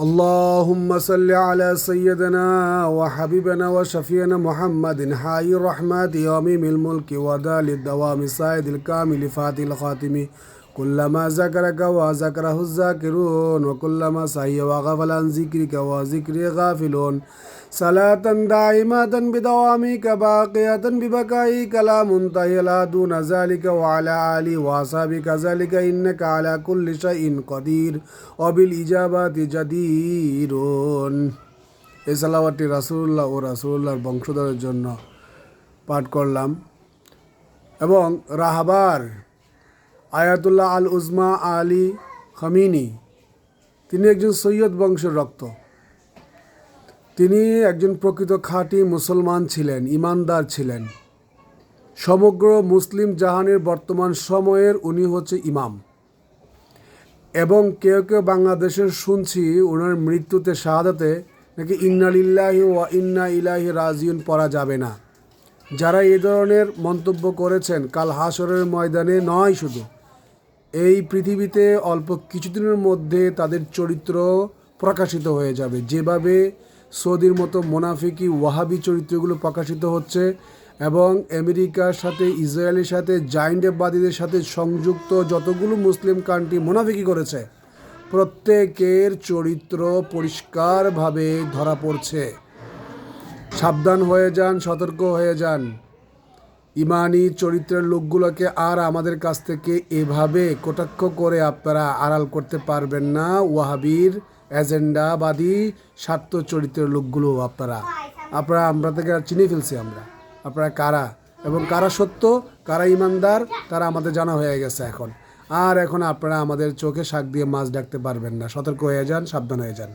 اللهم صل على سيدنا وحبيبنا وشفينا محمد حي الرحمة يوميم الملك ودال الدوام سائد الكامل فاتح الخاتم كلما ذكرك وذكره الذاكرون وكلما سعي وغفل عن ذكرك وذكر غافلون صلاة دائمة بدوامك باقية ببكائك لا منتهي لا دون ذلك وعلى آله وأصحابه كذلك إنك على كل شيء قدير وبالإجابة جدير। এই সালাওয়াতটি রাসূলুল্লাহ ও রাসূলুল্লাহর বংশধরের জন্য পাঠ করলাম এবং রাহবার আয়াতুল্লাহ আল উজমা আলী খামিনি, তিনি একজন সৈয়দ বংশের রক্ত। তিনি একজন প্রকৃত খাঁটি মুসলমান ছিলেন, ইমানদার ছিলেন। সমগ্র মুসলিম জাহানের বর্তমান সময়ের উনি হচ্ছে ইমাম। এবং কেউ কেউ বাংলাদেশের শুনছি ওনার মৃত্যুতে শাহাদাতে নাকি ইন্না লিল্লাহি ওয়া ইন্না ইলাইহি রাজিউন পড়া যাবে না। যারা এই ধরনের মন্তব্য করেছেন, কাল হাসরের ময়দানে নয়, শুধু এই পৃথিবীতে অল্প কিছুদিনের মধ্যে তাদের চরিত্র প্রকাশিত হয়ে যাবে। যেভাবে সৌদির মতো মোনাফিকি ওয়াহাবি চরিত্রগুলো প্রকাশিত হচ্ছে এবং আমেরিকার সাথে ইসরায়েলের সাথে জাইন্ডবাদীদের সাথে সংযুক্ত যতগুলো মুসলিম কান্ট্রি মোনাফিকি করেছে, প্রত্যেকের চরিত্র পরিষ্কারভাবে ধরা পড়ছে। সাবধান হয়ে যান, সতর্ক হয়ে যান। ইমানি চরিত্রের লোকগুলোকে আর আমাদের কাছ থেকে এভাবে কটাক্ষ করে আপনারা আড়াল করতে পারবেন না। ওয়াহাবির এজেন্ডাবাদী স্বার্থ চরিত্রের লোকগুলো আমরা থেকে চিনে ফেলছি। আপনারা কারা এবং কারা সত্য, কারা ইমানদার, তারা আমাদের জানা হয়ে গেছে এখন। আর এখন আপনারা আমাদের চোখে শাক দিয়ে মাছ ডাকতে পারবেন না। সতর্ক হয়ে যান, সাবধান হয়ে যান।